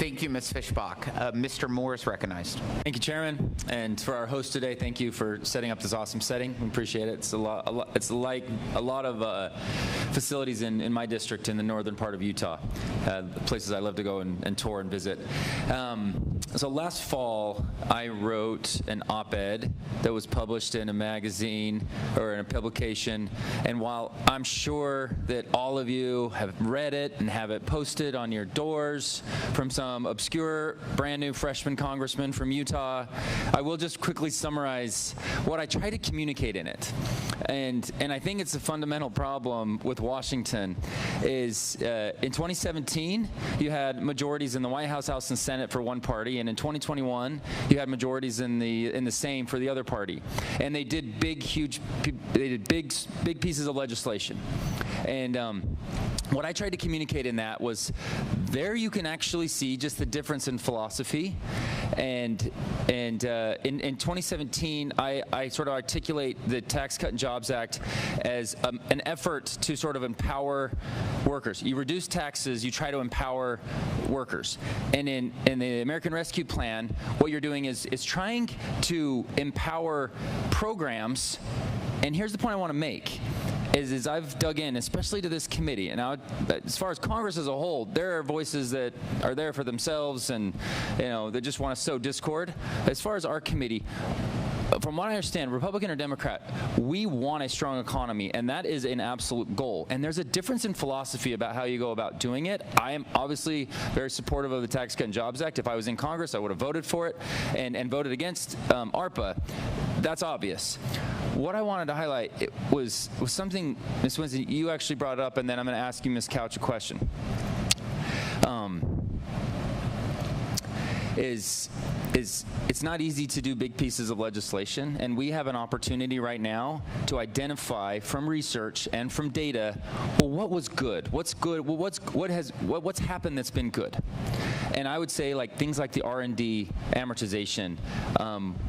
Thank you, Ms. Fishbach. Mr. Moore is recognized. Thank you, Chairman. And for our host today, thank you for setting up this awesome setting. We appreciate it. It's like a lot of facilities in my district in the northern part of Utah, places I love to go and tour and visit. So last fall, I wrote an op-ed that was published in a magazine or in a publication. And while I'm sure that all of you have read it and have it posted on your doors from some obscure brand new freshman congressman from Utah, I will just quickly summarize what I try to communicate in it. And I think it's a fundamental problem with Washington is in 2017, you had majorities in the White House, House, and Senate for one party, and in 2021, you had majorities in the same for the other party. And they did big pieces of legislation. And what I tried to communicate in that was there you can actually see just the difference in philosophy. And in 2017, I sort of articulate the Tax Cut and Jobs Act as an effort to sort of empower workers. You reduce taxes, you try to empower workers. And in the American Rescue Plan, what you're doing is trying to empower programs. And here's the point I want to make. Is I've dug in, especially to this committee, and as far as Congress as a whole, there are voices that are there for themselves and they just want to sow discord. As far as our committee, from what I understand, Republican or Democrat, we want a strong economy, and that is an absolute goal. And there's a difference in philosophy about how you go about doing it. I am obviously very supportive of the Tax Cut and Jobs Act. If I was in Congress, I would have voted for it and voted against ARPA. That's obvious. What I wanted to highlight was something, Ms. Winston, you actually brought it up, and then I'm going to ask you, Ms. Couch, a question. It's not easy to do big pieces of legislation, and we have an opportunity right now to identify from research and from data, well, what was good? What's good? Well, what's happened that's been good? And I would say things like the R&D amortization.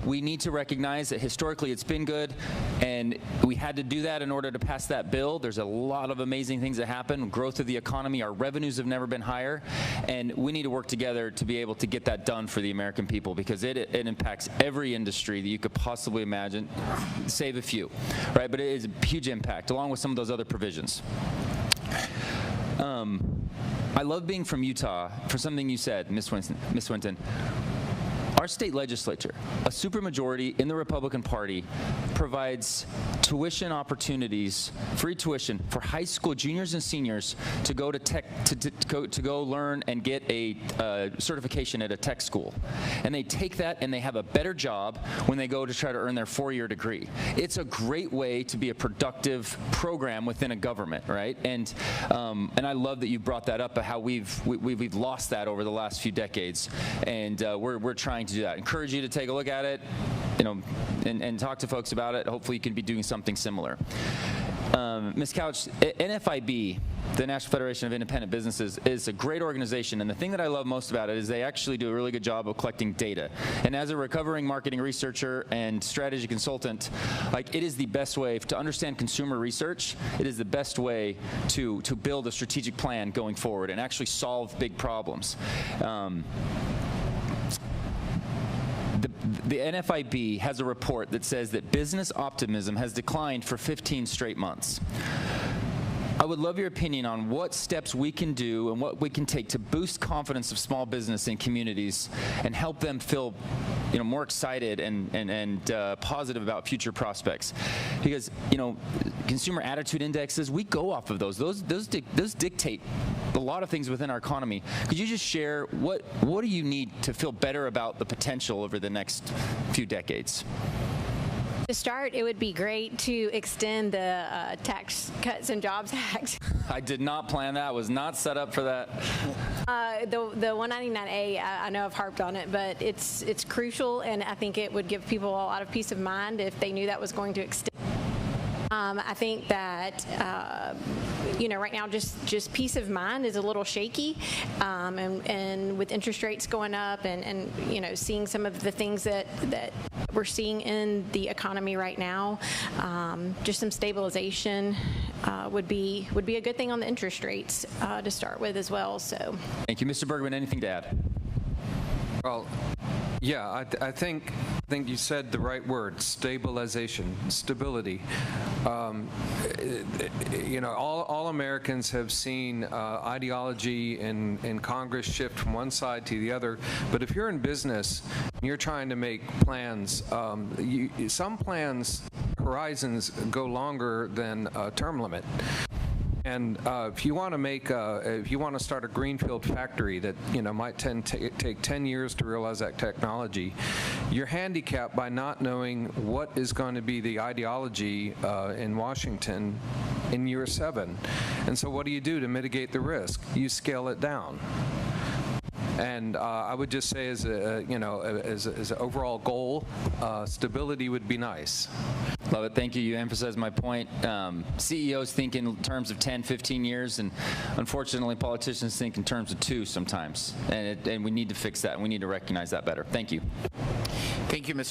We need to recognize that historically it's been good, and we had to do that in order to pass that bill. There's a lot of amazing things that happen. Growth of the economy, our revenues have never been higher, and we need to work together to be able to get that done for the American people, because it impacts every industry that you could possibly imagine, save a few, right? But it is a huge impact, along with some of those other provisions. I love being from Utah for something you said, Ms. Winton. Our state legislature, a supermajority in the Republican Party, provides tuition opportunities, free tuition for high school juniors and seniors to go to go learn and get a certification at a tech school. And they take that and they have a better job when they go to try to earn their four-year degree. It's a great way to be a productive program within a government, right? And I love that you brought that up, how we've lost that over the last few decades, and we're trying to do that. Encourage you to take a look at it, and talk to folks about it. Hopefully you can be doing something similar. Ms. Couch, NFIB, the National Federation of Independent Businesses, is a great organization, and the thing that I love most about it is they actually do a really good job of collecting data. And as a recovering marketing researcher and strategy consultant, it is the best way to understand consumer research. It is the best way to build a strategic plan going forward and actually solve big problems. The NFIB has a report that says that business optimism has declined for 15 straight months. I would love your opinion on what steps we can do and what we can take to boost confidence of small business in communities and help them feel more excited and positive about future prospects. Because consumer attitude indexes, we go off of those. Those dictate a lot of things within our economy. Could you just share what do you need to feel better about the potential over the next few decades? To start, it would be great to extend the Tax Cuts and Jobs Act. I did not plan that. I was not set up for that. The 199A, I know I've harped on it, but it's crucial, and I think it would give people a lot of peace of mind if they knew that was going to extend. I think that right now just peace of mind is a little shaky, and with interest rates going up and seeing some of the things that we're seeing in the economy right now, just some stabilization would be a good thing on the interest rates to start with as well. So, thank you, Mr. Bergman. Anything to add? Well, yeah, I think you said the right word: stabilization, stability. All Americans have seen ideology in Congress shift from one side to the other. But if you're in business, and you're trying to make plans. Some plans horizons go longer than a term limit. And if you want to start a greenfield factory that might take 10 years to realize that technology, you're handicapped by not knowing what is going to be the ideology in Washington in year 7. And so what do you do to mitigate the risk? You scale it down. And I would just say, as an overall goal, stability would be nice. Love it. Thank you. You emphasized my point. CEOs think in terms of 10, 15 years, and unfortunately, politicians think in terms of 2 sometimes. And we need to fix that. We need to recognize that better. Thank you. Thank you, Mr.